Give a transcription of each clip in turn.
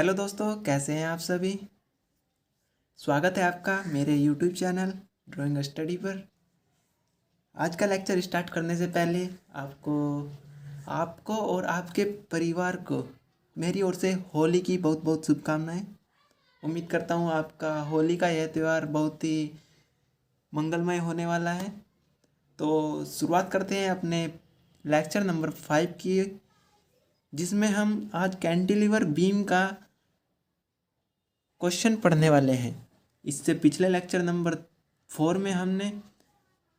Hello दोस्तों, कैसे हैं आप सभी। स्वागत है आपका मेरे यूट्यूब चैनल ड्राइंग स्टडी पर। आज का लेक्चर स्टार्ट करने से पहले आपको आपको और आपके परिवार को मेरी ओर से होली की बहुत बहुत शुभकामनाएं। उम्मीद करता हूँ आपका होली का यह त्यौहार बहुत ही मंगलमय होने वाला है। तो शुरुआत करते हैं अपने लेक्चर नंबर 5 की, जिसमें हम आज कैंटिलीवर बीम का क्वेश्चन पढ़ने वाले हैं। इससे पिछले लेक्चर नंबर 4 में हमने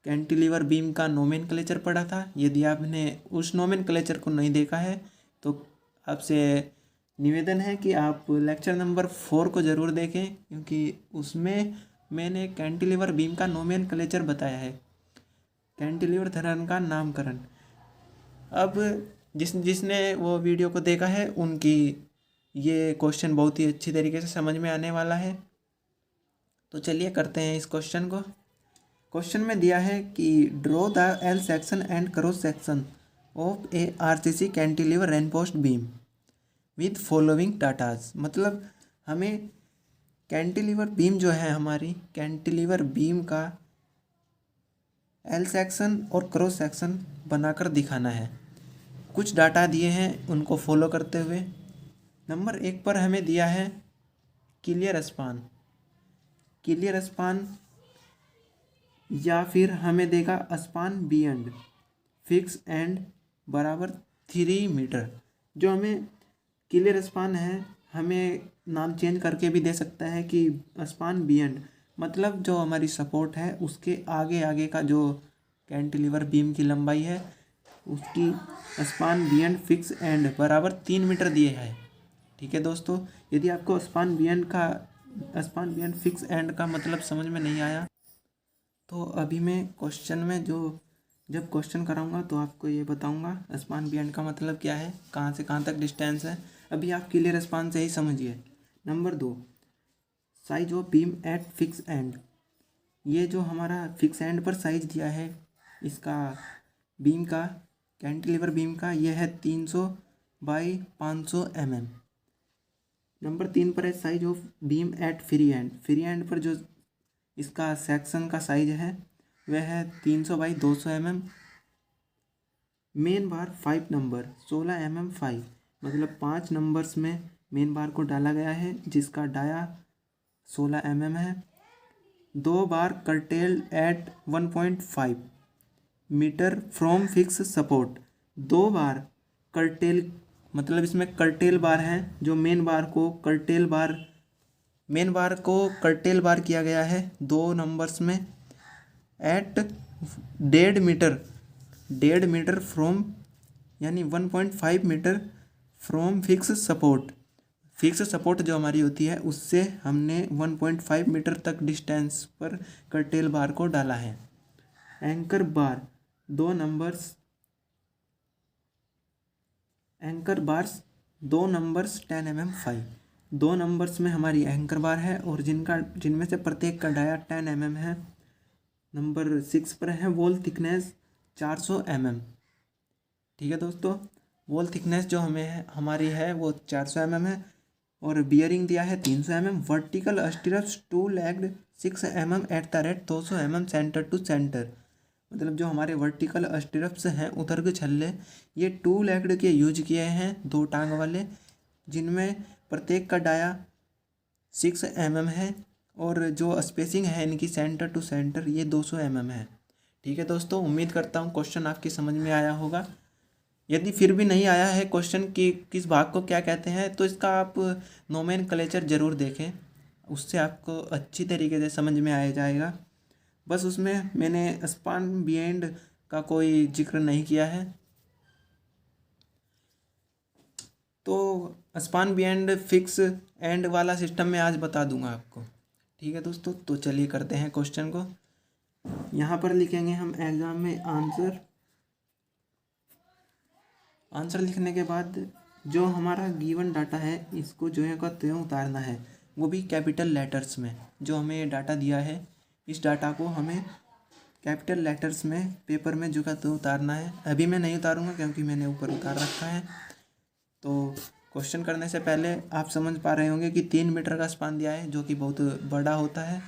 कैंटिलीवर बीम का नोमेनक्लेचर पढ़ा था। यदि आपने उस नोमेनक्लेचर को नहीं देखा है तो आपसे निवेदन है कि आप लेक्चर नंबर 4 को ज़रूर देखें, क्योंकि उसमें मैंने कैंटिलीवर बीम का नोमेनक्लेचर बताया है, कैंटिलीवर धरण का नामकरण। अब जिसने वो वीडियो को देखा है उनकी ये क्वेश्चन बहुत ही अच्छी तरीके से समझ में आने वाला है। तो चलिए करते हैं इस क्वेश्चन को। क्वेश्चन में दिया है कि draw the L section and cross section of a RCC cantilever reinforced beam with following datas. मतलब हमें कैंटिलीवर बीम जो है, हमारी कैंटिलीवर बीम का एल सेक्शन और क्रॉस सेक्शन बनाकर दिखाना है। कुछ डाटा दिए हैं, उनको फॉलो करते हुए। नंबर 1 पर हमें दिया है क्लियर स्पान या फिर हमें देगा span B end fix end बराबर 3 मीटर। जो हमें क्लियर स्पान है, हमें नाम चेंज करके भी दे सकता है कि स्पान बी एंड, मतलब जो हमारी सपोर्ट है उसके आगे आगे का जो कैंटिलीवर बीम की लंबाई है उसकी span B end fix end बराबर 3 मीटर दिए है। ठीक है दोस्तों, यदि आपको span B end fix end का मतलब समझ में नहीं आया तो अभी मैं क्वेश्चन में जब क्वेश्चन कराऊंगा तो आपको ये बताऊंगा स्पान बी एंड का मतलब क्या है, कहाँ से कहाँ तक डिस्टेंस है। अभी आप क्लियर स्पान से ही समझिए। Number 2, size of beam eight fix and. ये जो हमारा फिक्स एंड पर साइज दिया है इसका बीम का, कैंटिलीवर बीम का, यह है 300 बाई 500 mm। नंबर 3 पर है size of beam at free end पर जो इसका सेक्शन का साइज है वह है 300 by 200 mm। Main bar 5 number 16 mm 5, मतलब 5 नंबर्स में मेन बार को डाला गया है जिसका डाया 16 mm है। 2 bar curtail at 1.5 metre from fix support. 2 bar curtail, मतलब इसमें कर्टेल बार है, जो मेन बार को कर्टेल बार किया गया है 2 नंबर्स में एट 1.5 मीटर फ्रॉम, यानी 1.5 मीटर फ्रॉम फिक्स सपोर्ट जो हमारी होती है उससे हमने 1.5 मीटर तक डिस्टेंस पर कर्टेल बार को डाला है। एंकर बार 2 नंबर्स 10 mm 5। 2 नंबर्स में हमारी एंकर बार है और जिनमें से प्रत्येक का डाया 10 mm है। नंबर 6 पर है वॉल थिकनेस 400 mm। ठीक है दोस्तों, वॉल थिकनेस जो हमारी है वो 400 mm है और बियरिंग दिया है 300 mm। Vertical stirrups 2 legged 6 mm at the rate 200 mm centre to centre. मतलब जो हमारे वर्टिकल स्टिरप्स हैं, उतर्ग छल्ले, ये 2 लेग्ड के यूज किए हैं, 2 टांग वाले, जिनमें प्रत्येक का डाया 6 mm है और जो स्पेसिंग है इनकी सेंटर टू सेंटर ये 200 mm है। ठीक है दोस्तों, उम्मीद करता हूँ क्वेश्चन आपकी समझ में आया होगा। यदि फिर भी नहीं आया है क्वेश्चन की किस भाग को क्या कहते हैं तो इसका आप नोमेनक्लेचर ज़रूर देखें, उससे आपको अच्छी तरीके से समझ में आ जाएगा। बस उसमें मैंने स्पान बी एंड का कोई जिक्र नहीं किया है। तो span B end fix end वाला सिस्टम मैं आज बता दूंगा आपको। ठीक है दोस्तों, तो चलिए करते हैं क्वेश्चन को। यहाँ पर लिखेंगे हम एग्जाम में आंसर लिखने के बाद जो हमारा गिवन डाटा है इसको जो है कहते हैं उतारना है, वो भी कैपिटल लेटर्स में। जो हमें डाटा दिया है इस डाटा को हमें कैपिटल लेटर्स में पेपर में जो कहते हैं उतारना है। अभी मैं नहीं उतारूंगा क्योंकि मैंने ऊपर उतार रखा है। तो क्वेश्चन करने से पहले आप समझ पा रहे होंगे कि 3 मीटर का स्पान दिया है, जो कि बहुत बड़ा होता है।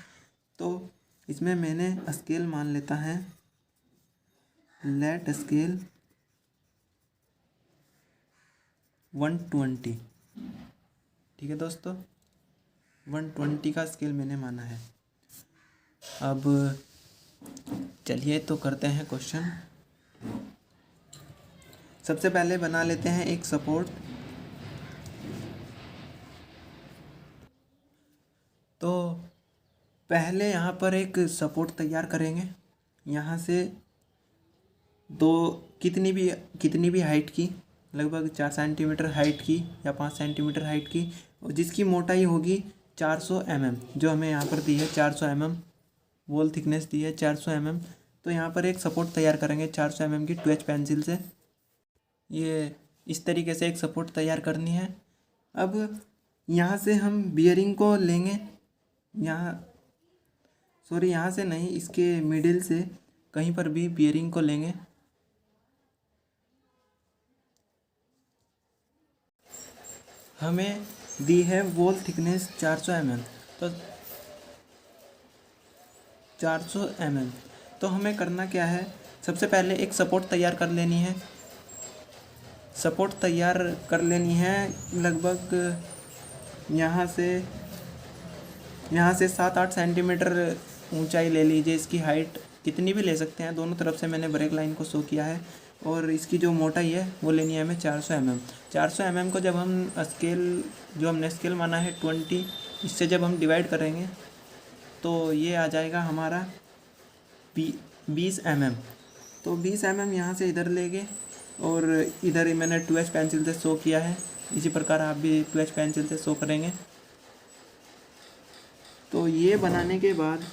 तो इसमें मैंने स्केल मान लेता है, लेट स्केल 120। ठीक है दोस्तों, 120 का स्केल मैंने माना है। अब चलिए तो करते हैं क्वेश्चन। सबसे पहले बना लेते हैं एक सपोर्ट। तो पहले यहाँ पर एक सपोर्ट तैयार करेंगे, यहाँ से दो कितनी भी हाइट की, लगभग 4 सेंटीमीटर हाइट की या 5 सेंटीमीटर हाइट की, और जिसकी मोटाई होगी 400 mm, जो हमें यहाँ पर दी है 400 mm, वॉल थिकनेस दी है 400 mm। तो यहाँ पर एक सपोर्ट तैयार करेंगे 400 mm की 2H पेंसिल से। ये इस तरीके से एक सपोर्ट तैयार करनी है। अब यहाँ से हम बियरिंग को लेंगे, यहाँ से नहीं, इसके मिडिल से कहीं पर भी बियरिंग को लेंगे। हमें दी है वॉल थिकनेस 400 mm, तो 400 mm। तो हमें करना क्या है, सबसे पहले एक सपोर्ट तैयार कर लेनी है। सपोर्ट तैयार कर लेनी है लगभग यहाँ से 7-8 सेंटीमीटर ऊंचाई ले लीजिए। इसकी हाइट कितनी भी ले सकते हैं, दोनों तरफ से मैंने ब्रेक लाइन को शो किया है। और इसकी जो मोटाई है वो लेनी है हमें 400 mm। 400 mm को जब हम जो हमने स्केल माना है 20, इससे जब हम डिवाइड करेंगे तो ये आ जाएगा हमारा 20 mm। तो 20 mm यहाँ से इधर लेंगे, और इधर ही मैंने 2H पेंसिल से शो किया है। इसी प्रकार आप भी 2H पेंसिल से शो करेंगे। तो ये बनाने के बाद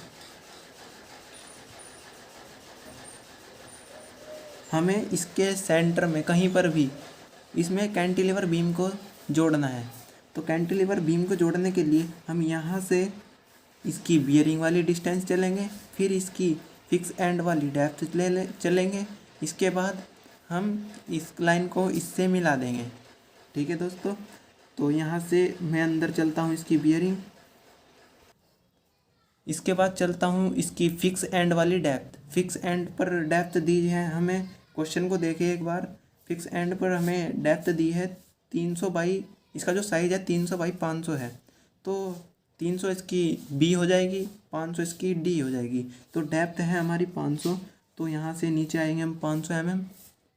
हमें इसके सेंटर में कहीं पर भी इसमें कैंटिलीवर बीम को जोड़ना है। तो कैंटिलीवर बीम को जोड़ने के लिए हम यहाँ से इसकी बियरिंग वाली डिस्टेंस चलेंगे, फिर इसकी फिक्स एंड वाली डेप्थ चलेंगे। इसके बाद हम इस लाइन को इससे मिला देंगे। ठीक है दोस्तों, तो यहाँ से मैं अंदर चलता हूँ इसकी बियरिंग, इसके बाद चलता हूँ इसकी फिक्स एंड वाली डेप्थ। फिक्स एंड पर डेप्थ दी है हमें, क्वेश्चन को देखिए एक बार। फिक्स एंड पर हमें डेप्थ दी है 300 बाई, इसका जो साइज़ है 300 बाई 500 है। तो 300 इसकी बी हो जाएगी, 500 इसकी डी हो जाएगी। तो डेप्थ है हमारी 500। तो यहाँ से नीचे आएंगे हम 500 mm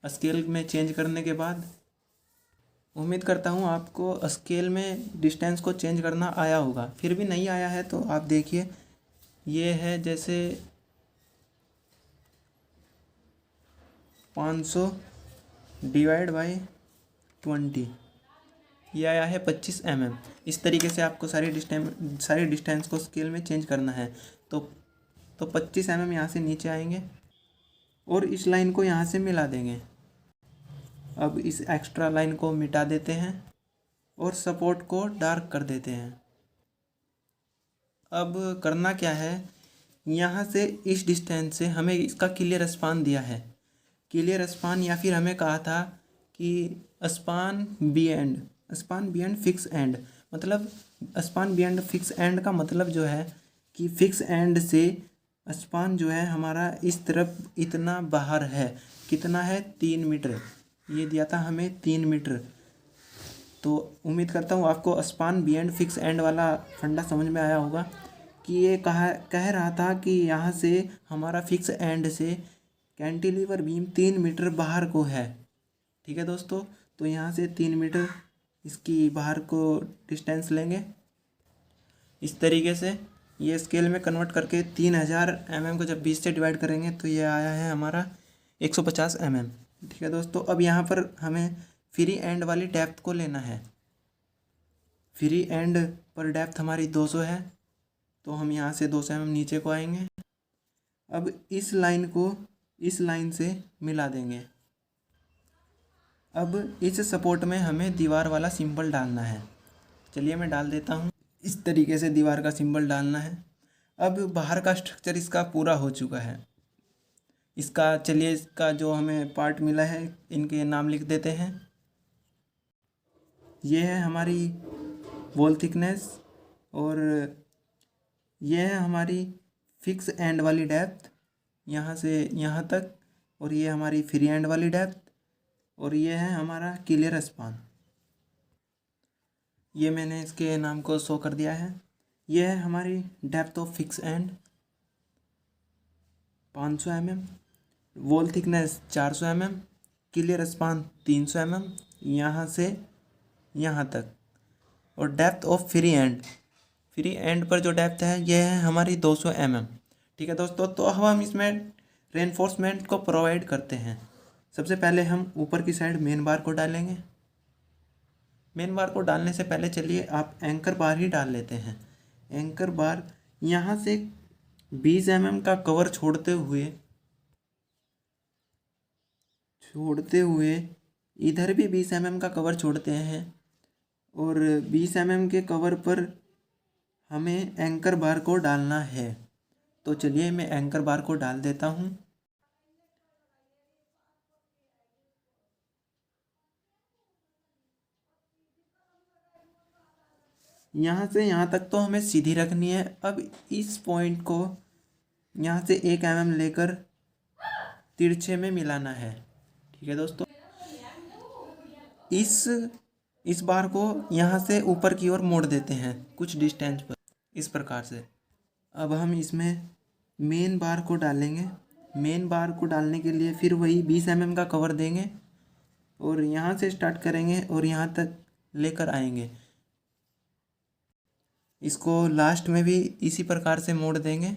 स्केल में चेंज करने के बाद। उम्मीद करता हूँ आपको स्केल में डिस्टेंस को चेंज करना आया होगा। फिर भी नहीं आया है तो आप देखिए, ये है जैसे 500 डिवाइड बाई 20, ये आया है 25 mm। इस तरीके से आपको सारी डिस्टेंस को स्केल में चेंज करना है। तो 25 mm यहाँ से नीचे आएंगे और इस लाइन को यहाँ से मिला देंगे। अब इस एक्स्ट्रा लाइन को मिटा देते हैं और सपोर्ट को डार्क कर देते हैं। अब करना क्या है, यहाँ से इस डिस्टेंस से हमें इसका क्लियर स्पान दिया है। क्लियर स्पान, या फिर हमें कहा था कि स्पान बियॉन्ड फिक्स एंड, मतलब स्पान बियॉन्ड फिक्स एंड का मतलब जो है कि फिक्स एंड से स्पान जो है हमारा इस तरफ इतना बाहर है। कितना है, 3 मीटर। ये दिया था हमें 3 मीटर। तो उम्मीद करता हूँ आपको स्पान बियॉन्ड फिक्स एंड वाला फंडा समझ में आया होगा कि ये कह रहा था कि यहाँ से हमारा फिक्स एंड से कैंटिलीवर बीम 3 मीटर बाहर को है। ठीक है दोस्तों, तो यहाँ से 3 मीटर इसकी बाहर को डिस्टेंस लेंगे। इस तरीके से ये स्केल में कन्वर्ट करके 3000 mm को जब 20 से डिवाइड करेंगे तो ये आया है हमारा 150 mm। ठीक है दोस्तों, अब यहाँ पर हमें फ्री एंड वाली डेप्थ को लेना है। फ्री एंड पर डेप्थ हमारी 200 है, तो हम यहाँ से 200 mm नीचे को आएंगे। अब इस लाइन को इस लाइन से मिला देंगे। अब इस सपोर्ट में हमें दीवार वाला सिंबल डालना है। चलिए मैं डाल देता हूँ। इस तरीके से दीवार का सिंबल डालना है। अब बाहर का स्ट्रक्चर इसका पूरा हो चुका है। चलिए इसका जो हमें पार्ट मिला है, इनके नाम लिख देते हैं। ये है हमारी वॉल थिकनेस और ये है हमारी फिक्स एंड वाली डेप्थ यहाँ से यहाँ तक, और ये हमारी फ्री एंड वाली डेप्थ, और ये है हमारा क्लियर स्पान। ये मैंने इसके नाम को शो कर दिया है। ये है हमारी depth of fix and 500 mm, wall thickness 400 mm, clear span 300 mm यहाँ से यहाँ तक, और डेप्थ ऑफ फ्री एंड पर जो डेप्थ है ये है हमारी 200 mm। ठीक है दोस्तों, तो अब हम इसमें रेनफोर्समेंट को प्रोवाइड करते हैं। सबसे पहले हम ऊपर की साइड मेन बार को डालेंगे। मेन बार को डालने से पहले चलिए आप एंकर बार ही डाल लेते हैं। एंकर बार यहाँ से 20 mm का कवर छोड़ते हुए इधर भी 20 mm का कवर छोड़ते हैं, और 20 mm के कवर पर हमें एंकर बार को डालना है। तो चलिए मैं एंकर बार को डाल देता हूँ। यहाँ से यहाँ तक तो हमें सीधी रखनी है। अब इस पॉइंट को यहाँ से 1 mm लेकर तिरछे में मिलाना है। ठीक है दोस्तों, इस बार को यहाँ से ऊपर की ओर मोड़ देते हैं कुछ डिस्टेंस पर, इस प्रकार से। अब हम इसमें मेन बार को डालेंगे। मेन बार को डालने के लिए फिर वही 20 mm का कवर देंगे और यहाँ से स्टार्ट करेंगे और यहाँ तक लेकर आएंगे। इसको लास्ट में भी इसी प्रकार से मोड़ देंगे।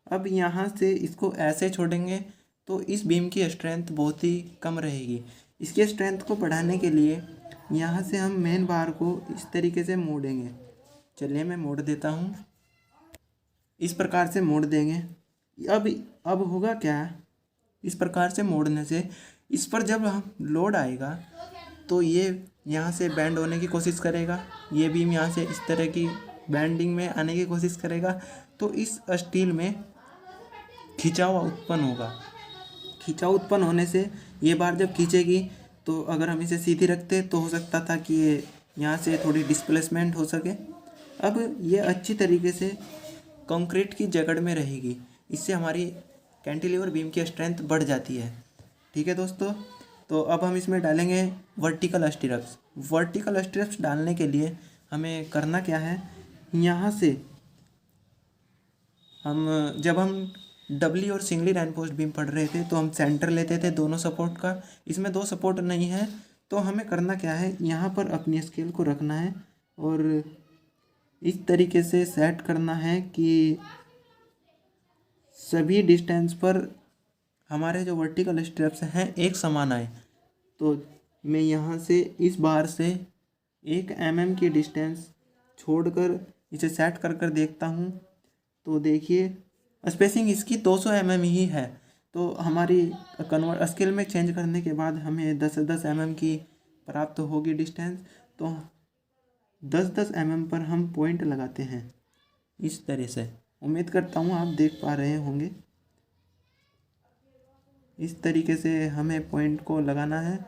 अब यहाँ से इसको ऐसे छोड़ेंगे तो इस बीम की स्ट्रेंथ बहुत ही कम रहेगी। इसके स्ट्रेंथ को बढ़ाने के लिए यहाँ से हम मेन बार को इस तरीके से मोड़ेंगे। चलिए मैं मोड़ देता हूँ। इस प्रकार से मोड़ देंगे। अब होगा क्या, इस प्रकार से मोड़ने से इस पर जब हम लोड आएगा तो ये यहाँ से बैंड होने की कोशिश करेगा, ये बीम यहाँ से इस तरह की बैंडिंग में आने की कोशिश करेगा, तो इस स्टील में खिंचाव उत्पन्न होगा। खिंचाव उत्पन्न होने से ये बार जब खींचेगी तो अगर हम इसे सीधी रखते तो हो सकता था कि ये यहाँ से थोड़ी डिस्प्लेसमेंट हो सके। अब ये अच्छी तरीके से कंक्रीट की जकड़ में रहेगी। इससे हमारी कैंटिलीवर बीम की स्ट्रेंथ बढ़ जाती है। ठीक है दोस्तों, तो अब हम इसमें डालेंगे वर्टिकल स्टिरप्स। वर्टिकल स्टिरप्स डालने के लिए हमें करना क्या है, यहाँ से जब हम डबली और सिंगली रेनफोर्स्ड बीम पढ़ रहे थे तो हम सेंटर लेते थे दोनों सपोर्ट का। इसमें 2 सपोर्ट नहीं है, तो हमें करना क्या है, यहाँ पर अपनी स्केल को रखना है और इस तरीके से सेट करना है कि सभी डिस्टेंस पर हमारे जो वर्टिकल स्टेप्स हैं एक समान आए। तो मैं यहाँ से इस बार से 1 mm की डिस्टेंस छोड़कर इसे सेट कर देखता हूँ। तो देखिए स्पेसिंग इसकी 200 mm ही है। तो हमारी स्केल में चेंज करने के बाद हमें 10-10 mm की प्राप्त होगी डिस्टेंस। तो 10-10 mm पर हम पॉइंट लगाते हैं इस तरह से। उम्मीद करता हूँ आप देख पा रहे होंगे। इस तरीके से हमें पॉइंट को लगाना है।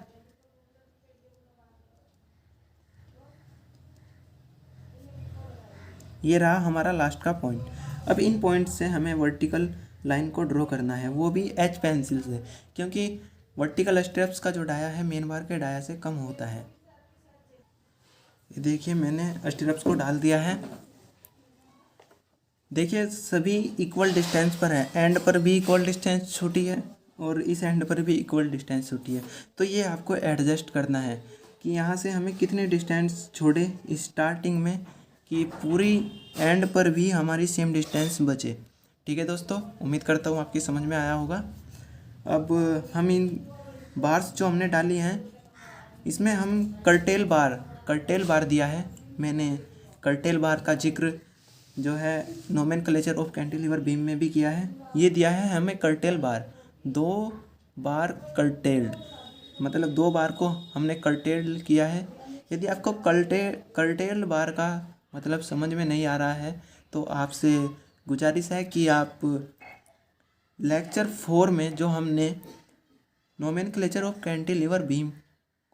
ये रहा हमारा लास्ट का पॉइंट। अब इन पॉइंट से हमें वर्टिकल लाइन को ड्रॉ करना है, वो भी एच पेंसिल से, क्योंकि वर्टिकल स्टेप्स का जो डाया है मेन बार के डाया से कम होता है। देखिए मैंने स्टेप्स को डाल दिया है। देखिए सभी इक्वल डिस्टेंस पर है, एंड पर भी इक्वल डिस्टेंस छोटी है और इस एंड पर भी इक्वल डिस्टेंस छोटी है। तो ये आपको एडजस्ट करना है कि यहाँ से हमें कितने डिस्टेंस छोड़े स्टार्टिंग में कि पूरी एंड पर भी हमारी सेम डिस्टेंस बचे। ठीक है दोस्तों, उम्मीद करता हूँ आपकी समझ में आया होगा। अब हम इन बार्स जो हमने डाली हैं इसमें हम कर्टेल बार दिया है। मैंने कर्टेल बार का जिक्र जो है नोमेनक्लेचर ऑफ कैंटिलीवर बीम में भी किया है। ये दिया है हमें कर्टेल बार, 2 बार कर्टेल्ड, मतलब 2 बार को हमने कर्टेल किया है। यदि आपको कर्टेल बार का मतलब समझ में नहीं आ रहा है तो आपसे गुजारिश है कि आप लेक्चर 4 में जो हमने नोमेनक्लेचर ऑफ कैंटिलीवर बीम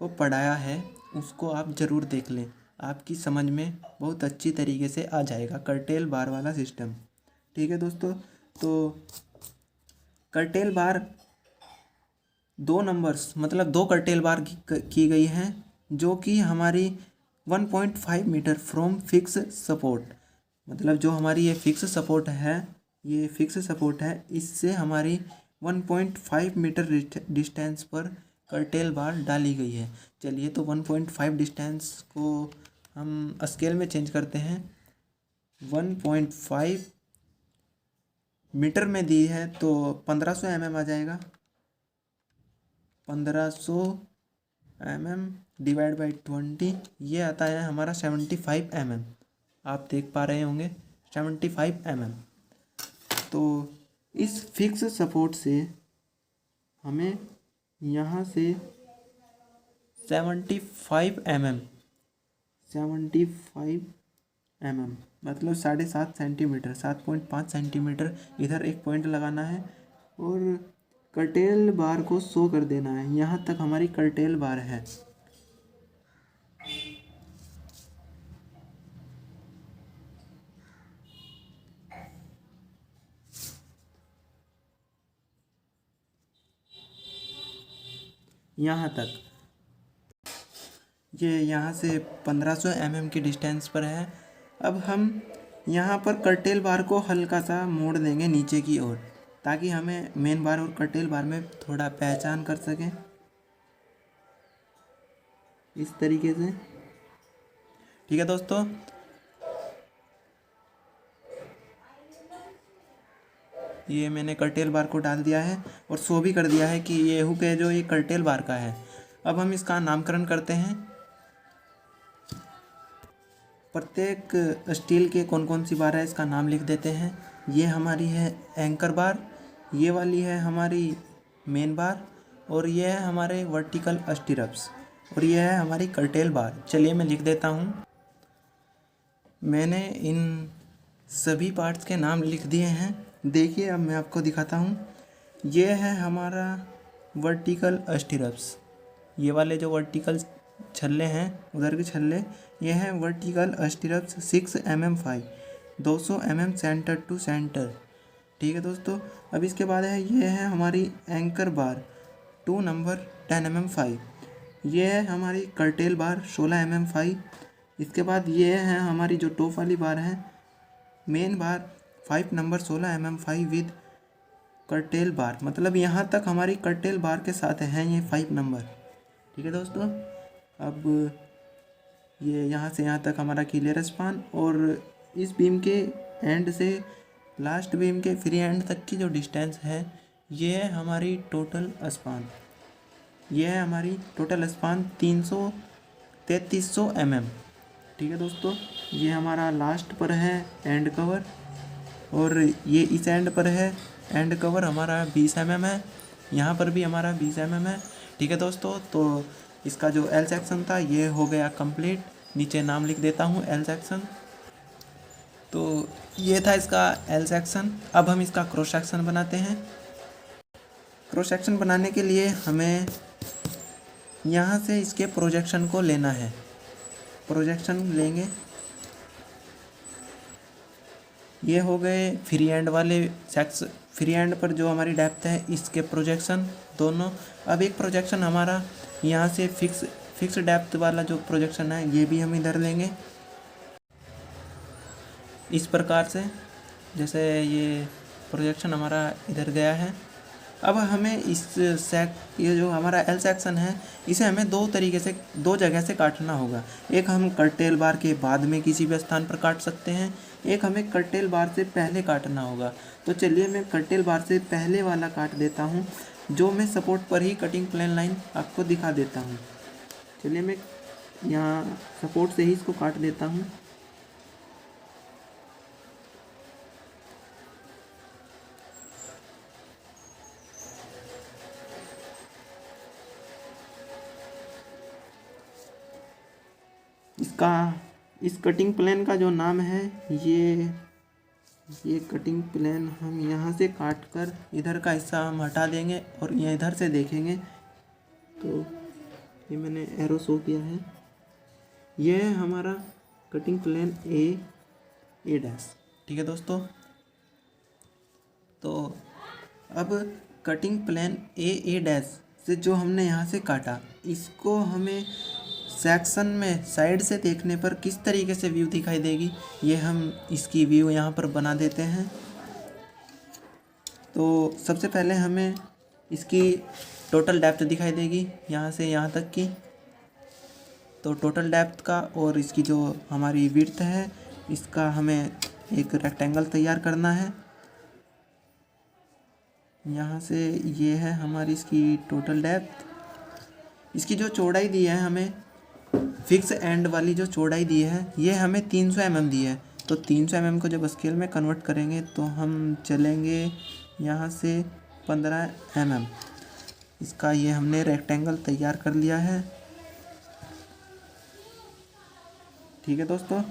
को पढ़ाया है उसको आप ज़रूर देख लें, आपकी समझ में बहुत अच्छी तरीके से आ जाएगा कर्टेल बार वाला सिस्टम। ठीक है दोस्तों, तो कर्टेल बार 2 नंबर्स मतलब 2 कर्टेल बार की गई हैं, जो कि हमारी 1.5 मीटर फ्रॉम फिक्स सपोर्ट, मतलब जो हमारी ये फिक्स सपोर्ट है, ये फिक्स सपोर्ट है, इससे हमारी 1.5 मीटर डिस्टेंस पर कर्टेल बार डाली गई है। चलिए, तो 1.5 डिस्टेंस को हम स्केल में चेंज करते हैं। 1.5 मीटर में दी है तो 1500 mm आ जाएगा। 1500 mm डिवाइड बाई 20, ये आता है हमारा 75 mm। आप देख पा रहे होंगे 75 mm। तो इस फिक्स सपोर्ट से हमें यहाँ से 75 mm मतलब 7.5 सेंटीमीटर, 7.5 सेंटीमीटर इधर एक पॉइंट लगाना है और कर्टेल बार को शो कर देना है। यहाँ तक हमारी कर्टेल बार है। यहाँ तक ये यहाँ से 1500 mm की डिस्टेंस पर है। अब हम यहाँ पर कर्टेल बार को हल्का सा मोड़ देंगे नीचे की ओर, ताकि हमें मेन बार और कर्टेल बार में थोड़ा पहचान कर सकें, इस तरीके से। ठीक है दोस्तों, ये मैंने कर्टेल बार को डाल दिया है और शो भी कर दिया है कि ये हुक है जो ये कर्टेल बार का है। अब हम इसका नामकरण करते हैं। प्रत्येक स्टील के कौन कौन सी बार है इसका नाम लिख देते हैं। ये हमारी है एंकर बार, ये वाली है हमारी मेन बार, और ये है हमारे वर्टिकल स्टीरप्स, और ये है हमारी कर्टेल बार। चलिए मैं लिख देता हूँ। मैंने इन सभी पार्ट्स के नाम लिख दिए हैं। देखिए, अब मैं आपको दिखाता हूँ। ये है हमारा वर्टिकल स्टीरप्स, ये वाले जो वर्टिकल छल्ले हैं, उधर के छल्ले, ये हैं vertical stirrups 6 mm 5, 200 mm centre to centre. ठीक है दोस्तों, अब इसके बाद है ये है हमारी एंकर बार 2 नंबर 10 mm 5, ये है हमारी कर्टेल बार 16 mm 5। इसके बाद ये है हमारी जो टॉप वाली बार है main bar 5 number 16 mm 5 with curtail bar, मतलब यहाँ तक हमारी कर्टेल बार के साथ हैं ये 5 नंबर। ठीक है दोस्तों, अब ये यहाँ से यहाँ तक हमारा क्लियर स्पान, और इस बीम के एंड से लास्ट बीम के फ्री एंड तक की जो डिस्टेंस है ये है हमारी टोटल स्पान। ये है हमारी टोटल स्पान 3300 mm। ठीक है दोस्तों, ये हमारा लास्ट पर है एंड कवर, और ये इस एंड पर है एंड कवर हमारा 20 mm है। यहाँ पर भी हमारा 20 mm है। ठीक है दोस्तों, तो इसका जो एल सेक्शन था ये हो गया कंप्लीट। नीचे नाम लिख देता हूँ एल सेक्शन। तो ये था इसका एल सेक्शन। अब हम इसका क्रॉस सेक्शन बनाते हैं। क्रॉस सेक्शन बनाने के लिए हमें यहाँ से इसके प्रोजेक्शन को लेना है। प्रोजेक्शन लेंगे, ये हो गए फ्री एंड वाले सेक्स, फ्री एंड पर जो हमारी डेप्थ है इसके प्रोजेक्शन दोनों। अब एक प्रोजेक्शन हमारा यहाँ से फिक्स डेप्थ वाला जो प्रोजेक्शन है ये भी हम इधर लेंगे, इस प्रकार से। जैसे ये प्रोजेक्शन हमारा इधर गया है। अब हमें ये जो हमारा एल सेक्शन है इसे हमें दो जगह से काटना होगा। एक हम कर्टेल बार के बाद में किसी भी स्थान पर काट सकते हैं, एक हमें कर्टेल बार से पहले काटना होगा। तो चलिए मैं कर्टेल बार से पहले वाला काट देता हूँ, जो मैं सपोर्ट पर ही कटिंग प्लेन लाइन आपको दिखा देता हूँ। चलिए मैं यहाँ सपोर्ट से ही इसको काट देता हूँ। इस कटिंग प्लेन का जो नाम है ये कटिंग प्लेन हम यहाँ से काट कर इधर का हिस्सा हम हटा देंगे और ये इधर से देखेंगे तो ये मैंने एरो शो किया है। ये है हमारा कटिंग प्लेन ए डैश। ठीक है दोस्तों, तो अब कटिंग प्लेन ए डैश से जो हमने यहाँ से काटा, इसको हमें सेक्शन में साइड से देखने पर किस तरीके से व्यू दिखाई देगी, ये हम इसकी व्यू यहाँ पर बना देते हैं। तो सबसे पहले हमें इसकी टोटल डेप्थ दिखाई देगी यहाँ से यहाँ तक की। तो टोटल डेप्थ का और इसकी जो हमारी विड्थ है, इसका हमें एक रेक्टेंगल तैयार करना है। यहाँ से ये है हमारी इसकी टोटल डेप्थ। इसकी जो चौड़ाई दी है हमें, फिक्स एंड वाली जो चौड़ाई दी है, ये हमें 300 mm दी है। तो 300 mm को जब स्केल में कन्वर्ट करेंगे तो हम चलेंगे यहाँ से 15 mm। इसका ये हमने रेक्टेंगल तैयार कर लिया है। ठीक है दोस्तों,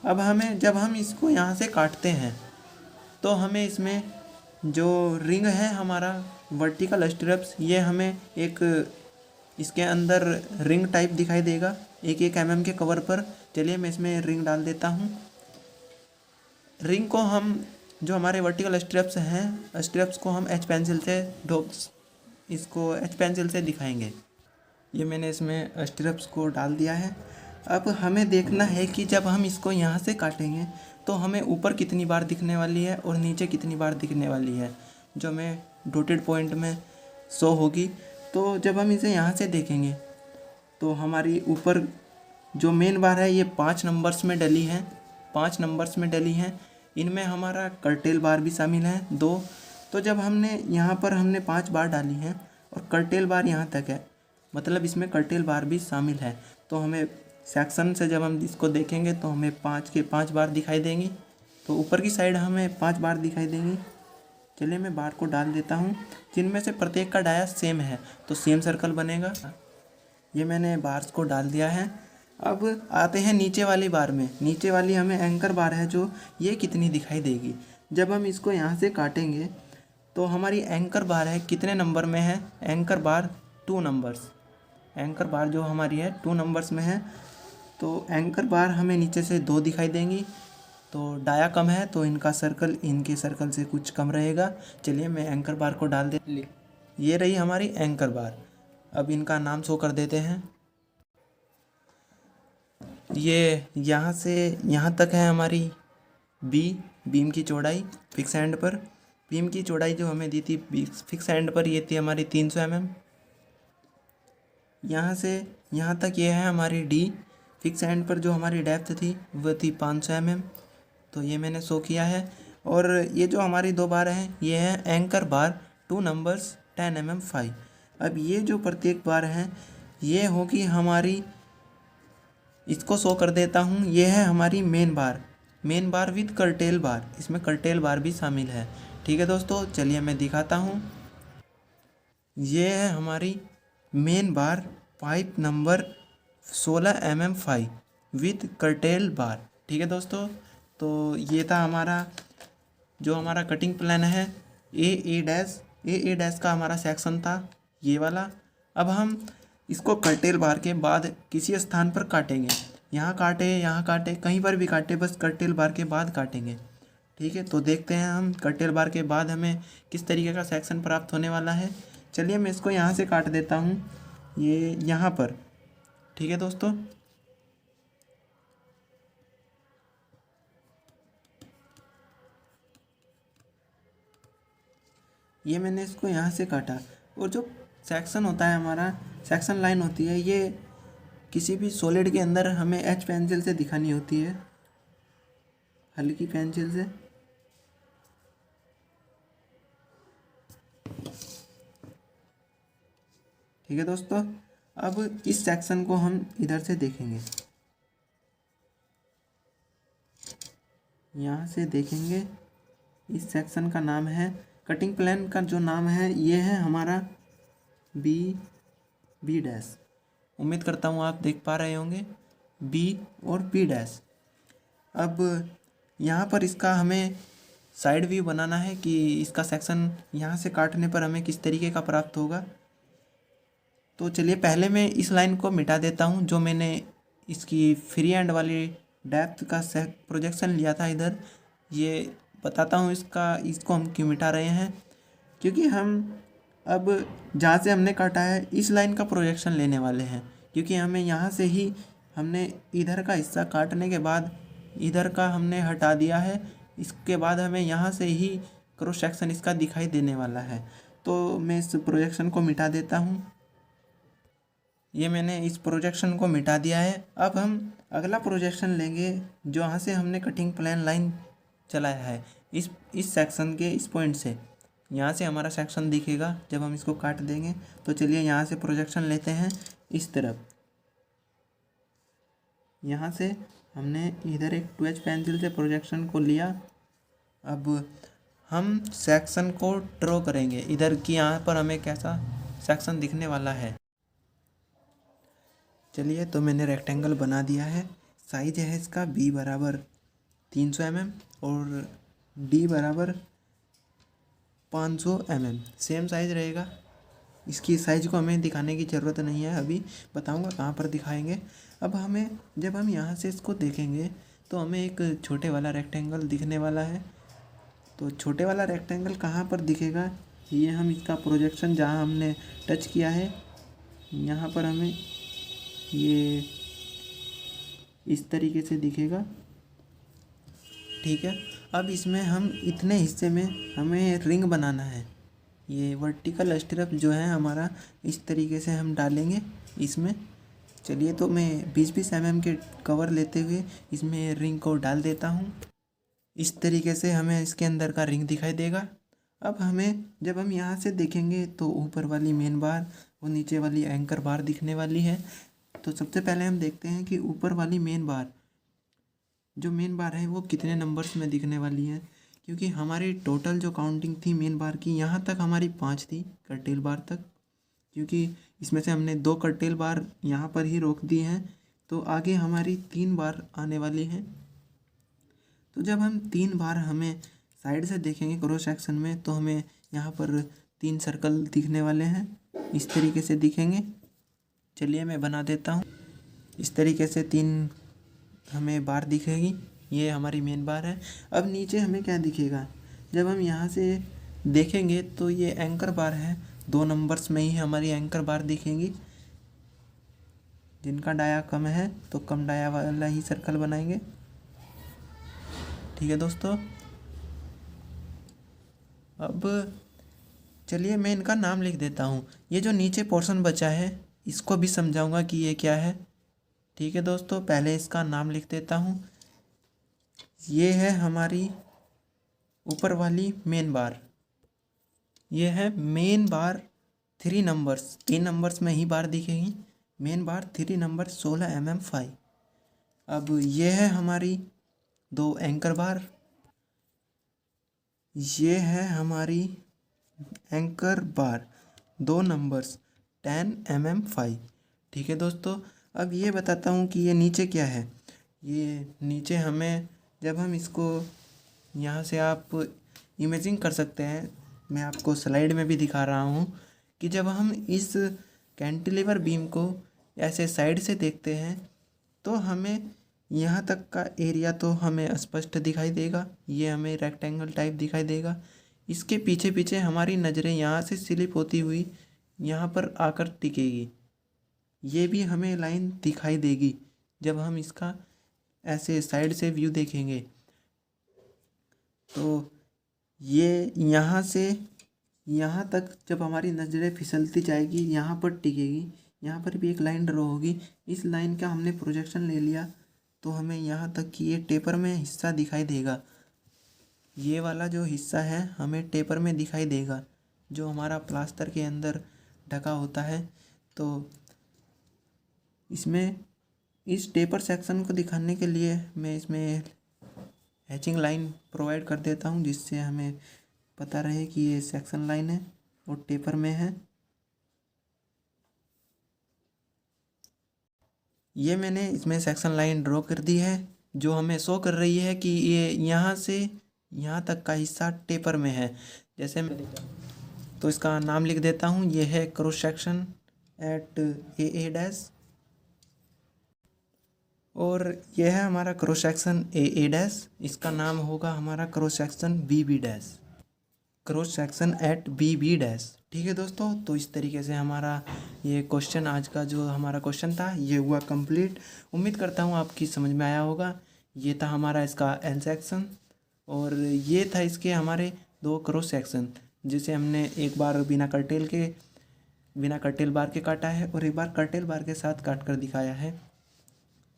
अब हमें जब हम इसको यहाँ से काटते हैं तो हमें इसमें जो रिंग है हमारा वर्टिकल स्ट्रिप्स, ये हमें एक इसके अंदर रिंग टाइप दिखाई देगा 1-1 mm के कवर पर। चलिए मैं इसमें रिंग डाल देता हूँ। रिंग को हम जो हमारे वर्टिकल स्ट्रिप्स हैं, स्ट्रिप्स को हम एच पेंसिल से इसको एच पेंसिल से दिखाएंगे। ये मैंने इसमें स्ट्रिप्स को डाल दिया है। अब हमें देखना है कि जब हम इसको यहाँ से काटेंगे तो हमें ऊपर कितनी बार दिखने वाली है और नीचे कितनी बार दिखने वाली है, जो हमें डॉटेड पॉइंट में शो होगी। तो जब हम इसे यहाँ से देखेंगे तो हमारी ऊपर जो मेन बार है ये 5 नंबर्स में डली है, 5 नंबर्स में डली हैं। इनमें हमारा कर्टेल बार भी शामिल है 2। तो जब हमने यहाँ पर हमने 5 बार डाली हैं और कर्टेल बार यहाँ तक है, मतलब इसमें कर्टेल बार भी शामिल है। तो हमें सेक्शन से जब हम इसको देखेंगे तो हमें 5 के 5 बार दिखाई देंगी। तो ऊपर की साइड हमें 5 बार दिखाई देंगी। चलिए मैं बार को डाल देता हूँ, जिनमें से प्रत्येक का डाया सेम है तो सेम सर्कल बनेगा। ये मैंने बार्स को डाल दिया है। अब आते हैं नीचे वाली बार में। नीचे वाली हमें एंकर बार है जो, ये कितनी दिखाई देगी। जब हम इसको यहाँ से काटेंगे तो हमारी एंकर बार है कितने नंबर में है, एंकर बार 2 नंबर्स। एंकर बार जो हमारी है 2 नंबर्स में है। तो एंकर बार हमें नीचे से 2 दिखाई देंगी। तो डाया कम है तो इनका सर्कल इनके सर्कल से कुछ कम रहेगा। चलिए मैं एंकर बार को डाल दे। ये रही हमारी एंकर बार। अब इनका नाम शो कर देते हैं। ये यहाँ से यहाँ तक है हमारी बीम की चौड़ाई फिक्स एंड पर। बीम की चौड़ाई जो हमें दी थी फिक्स एंड पर, ये थी हमारी 300 mm। यहाँ से यहाँ तक ये है हमारी डी। फिक्स एंड पर जो हमारी डेप्थ थी वह थी 500 mm। तो ये मैंने शो किया है। और ये जो हमारी 2 बार हैं ये है एंकर बार 2 नंबर्स 10 mm 5। अब ये जो प्रत्येक बार है ये होगी हमारी, इसको शो कर देता हूँ। ये है हमारी मेन बार विद कर्टेल बार। इसमें कर्टेल बार भी शामिल है। ठीक है दोस्तों, चलिए मैं दिखाता हूँ। ये है हमारी main bar five number 16 mm 5 with curtail bar. ठीक है दोस्तों, तो ये था हमारा जो हमारा कटिंग प्लान है ए डैश का हमारा सेक्शन था ये वाला। अब हम इसको कर्टेल बार के बाद किसी स्थान पर काटेंगे। यहाँ काटे कहीं पर भी काटे, बस कर्टेल बार के बाद काटेंगे। ठीक है, तो देखते हैं हम कर्टेल बार के बाद हमें किस तरीके का सेक्शन प्राप्त होने वाला है। चलिए मैं इसको यहाँ से काट देता हूँ, ये यहाँ पर। ठीक है दोस्तों, ये मैंने इसको यहाँ से काटा। और जो सेक्शन होता है हमारा, सेक्शन लाइन होती है, ये किसी भी सॉलिड के अंदर हमें एच पेंसिल से दिखानी होती है, हल्की पेंसिल से। ठीक है दोस्तों, अब इस सेक्शन को हम इधर से देखेंगे, यहाँ से देखेंगे। इस सेक्शन का नाम है, कटिंग प्लान का जो नाम है ये है हमारा बी डैश। उम्मीद करता हूँ आप देख पा रहे होंगे, बी और बी डैश। अब यहाँ पर इसका हमें साइड व्यू बनाना है कि इसका सेक्शन यहाँ से काटने पर हमें किस तरीके का प्राप्त होगा। तो चलिए पहले मैं इस लाइन को मिटा देता हूँ जो मैंने इसकी फ्री हैंड वाली डेप्थ का प्रोजेक्शन लिया था इधर। ये बताता हूँ इसको हम क्यों मिटा रहे हैं, क्योंकि हम अब जहाँ से हमने काटा है इस लाइन का प्रोजेक्शन लेने वाले हैं, क्योंकि हमें यहाँ से ही हमने इधर का हिस्सा काटने के बाद इधर का हमने हटा दिया है, इसके बाद हमें यहाँ से ही क्रॉस सेक्शन इसका दिखाई देने वाला है। तो मैं इस प्रोजेक्शन को मिटा देता हूँ। ये मैंने इस प्रोजेक्शन को मिटा दिया है। अब हम अगला प्रोजेक्शन लेंगे जो यहाँ से हमने कटिंग प्लान लाइन चलाया है, इस सेक्शन के इस पॉइंट से यहाँ से हमारा सेक्शन दिखेगा जब हम इसको काट देंगे। तो चलिए यहाँ से प्रोजेक्शन लेते हैं इस तरफ। यहाँ से हमने इधर एक 2H पेंसिल से प्रोजेक्शन को लिया। अब हम सेक्शन को ड्रॉ करेंगे इधर की, यहाँ पर हमें कैसा सेक्शन दिखने वाला है। चलिए, तो मैंने रेक्टेंगल बना दिया है। साइज है इसका B बराबर 300 mm और D बराबर 500 mm, सेम साइज़ रहेगा। इसकी साइज़ को हमें दिखाने की ज़रूरत नहीं है, अभी बताऊंगा कहाँ पर दिखाएंगे। अब जब हम यहाँ से इसको देखेंगे तो हमें एक छोटे वाला रेक्टेंगल दिखने वाला है। तो छोटे वाला रेक्टेंगल कहाँ पर दिखेगा, ये हम इसका प्रोजेक्शन जहाँ हमने टच किया है यहाँ पर हमें ये इस तरीके से दिखेगा। ठीक है, अब इसमें हम इतने हिस्से में हमें रिंग बनाना है। ये वर्टिकल स्ट्रिप जो है हमारा इस तरीके से हम डालेंगे इसमें। चलिए, तो मैं 20-20 mm के कवर लेते हुए इसमें रिंग को डाल देता हूँ। इस तरीके से हमें इसके अंदर का रिंग दिखाई देगा। अब जब हम यहाँ से देखेंगे तो ऊपर वाली मेन बार और नीचे वाली एंकर बार दिखने वाली है। तो सबसे पहले हम देखते हैं कि ऊपर वाली मेन बार है वो कितने नंबर्स में दिखने वाली है, क्योंकि हमारी टोटल जो काउंटिंग थी मेन बार की यहाँ तक हमारी 5 थी कर्टेल बार तक, क्योंकि इसमें से हमने 2 कर्टेल बार यहाँ पर ही रोक दी हैं। तो आगे हमारी 3 बार आने वाली हैं। तो जब हम 3 बार हमें साइड से देखेंगे क्रॉस सेक्शन में तो हमें यहाँ पर 3 सर्कल दिखने वाले हैं, इस तरीके से दिखेंगे। चलिए, मैं बना देता हूँ। इस तरीके से 3 हमें बार दिखेगी, ये हमारी मेन बार है। अब नीचे हमें क्या दिखेगा, जब हम यहाँ से देखेंगे तो ये एंकर बार है, 2 नंबर्स में ही हमारी एंकर बार दिखेंगी। जिनका डाया कम है तो कम डाया वाला ही सर्कल बनाएंगे। ठीक है दोस्तों, अब चलिए मैं इनका नाम लिख देता हूँ। ये जो नीचे पोर्शन बचा है इसको भी समझाऊंगा कि ये क्या है। ठीक है दोस्तों, पहले इसका नाम लिख देता हूँ। ये है हमारी ऊपर वाली मेन बार, ये है मेन बार 3 नंबर्स, 3 नंबर्स में ही बार दिखेगी। मेन बार 3 नंबर 16 mm 5। अब ये है हमारी 2 एंकर बार, ये है हमारी एंकर बार 2 नंबर्स 10 mm 5। ठीक है दोस्तों, अब ये बताता हूँ कि ये नीचे क्या है। ये नीचे हमें जब हम इसको यहाँ से आप इमेजिंग कर सकते हैं, मैं आपको स्लाइड में भी दिखा रहा हूँ कि जब हम इस कैंटिलीवर बीम को ऐसे साइड से देखते हैं तो हमें यहाँ तक का एरिया तो हमें स्पष्ट दिखाई देगा, ये हमें रेक्टेंगल टाइप दिखाई देगा। इसके पीछे पीछे हमारी नज़रें यहाँ से स्लिप होती हुई यहाँ पर आकर टिकेगी, ये भी हमें लाइन दिखाई देगी जब हम इसका ऐसे साइड से व्यू देखेंगे। तो ये यहाँ से यहाँ तक जब हमारी नज़रें फिसलती जाएगी यहाँ पर टिकेगी, यहाँ पर भी एक लाइन ड्रॉ होगी। इस लाइन का हमने प्रोजेक्शन ले लिया तो हमें यहाँ तक कि ये टेपर में हिस्सा दिखाई देगा। ये वाला जो हिस्सा है हमें टेपर में दिखाई देगा, जो हमारा प्लास्टर के अंदर ढका होता है। तो इसमें इस टेपर सेक्शन को दिखाने के लिए मैं इसमें हैचिंग लाइन प्रोवाइड कर देता हूँ, जिससे हमें पता रहे कि ये सेक्शन लाइन है और टेपर में है। ये मैंने इसमें सेक्शन लाइन ड्रॉ कर दी है, जो हमें शो कर रही है कि ये यहाँ से यहाँ तक का हिस्सा टेपर में है। जैसे मैं तो इसका नाम लिख देता हूँ, ये है cross section at AA dash. और यह है हमारा क्रॉस सेक्शन ए डैश, इसका नाम होगा हमारा cross section B dash, cross section at B dash. ठीक है दोस्तों, तो इस तरीके से हमारा ये क्वेश्चन, आज का जो हमारा क्वेश्चन था ये हुआ कंप्लीट। उम्मीद करता हूँ आपकी समझ में आया होगा। ये था हमारा इसका एल सेक्शन, और ये था इसके हमारे दो क्रॉस सेक्शन, जिसे हमने एक बार बिना कर्टेल बार के काटा है और एक बार कर्टेल बार के साथ काट कर दिखाया है।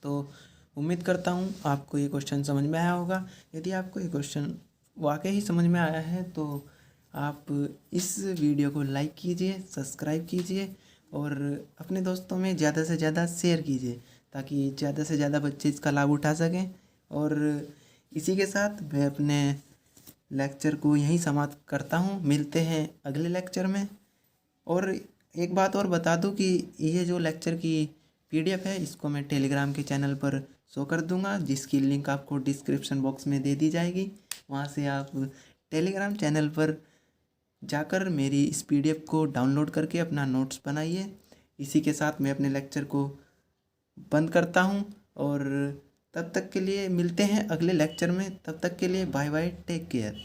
तो उम्मीद करता हूँ आपको ये क्वेश्चन समझ में आया होगा। यदि आपको ये क्वेश्चन वाकई ही समझ में आया है तो आप इस वीडियो को लाइक कीजिए, सब्सक्राइब कीजिए और अपने दोस्तों में ज़्यादा से ज़्यादा शेयर कीजिए, ताकि ज़्यादा से ज़्यादा बच्चे इसका लाभ उठा सकें। और इसी के साथ मैं अपने लेक्चर को यहीं समाप्त करता हूँ। मिलते हैं अगले लेक्चर में। और एक बात और बता दूं कि ये जो लेक्चर की PDF है इसको मैं टेलीग्राम के चैनल पर शो कर दूंगा, जिसकी लिंक आपको डिस्क्रिप्शन बॉक्स में दे दी जाएगी। वहाँ से आप टेलीग्राम चैनल पर जाकर मेरी इस PDF को डाउनलोड करके अपना नोट्स बनाइए। इसी के साथ मैं अपने लेक्चर को बंद करता हूँ, और तब तक के लिए मिलते हैं अगले लेक्चर में। तब तक के लिए बाय बाय, टेक केयर।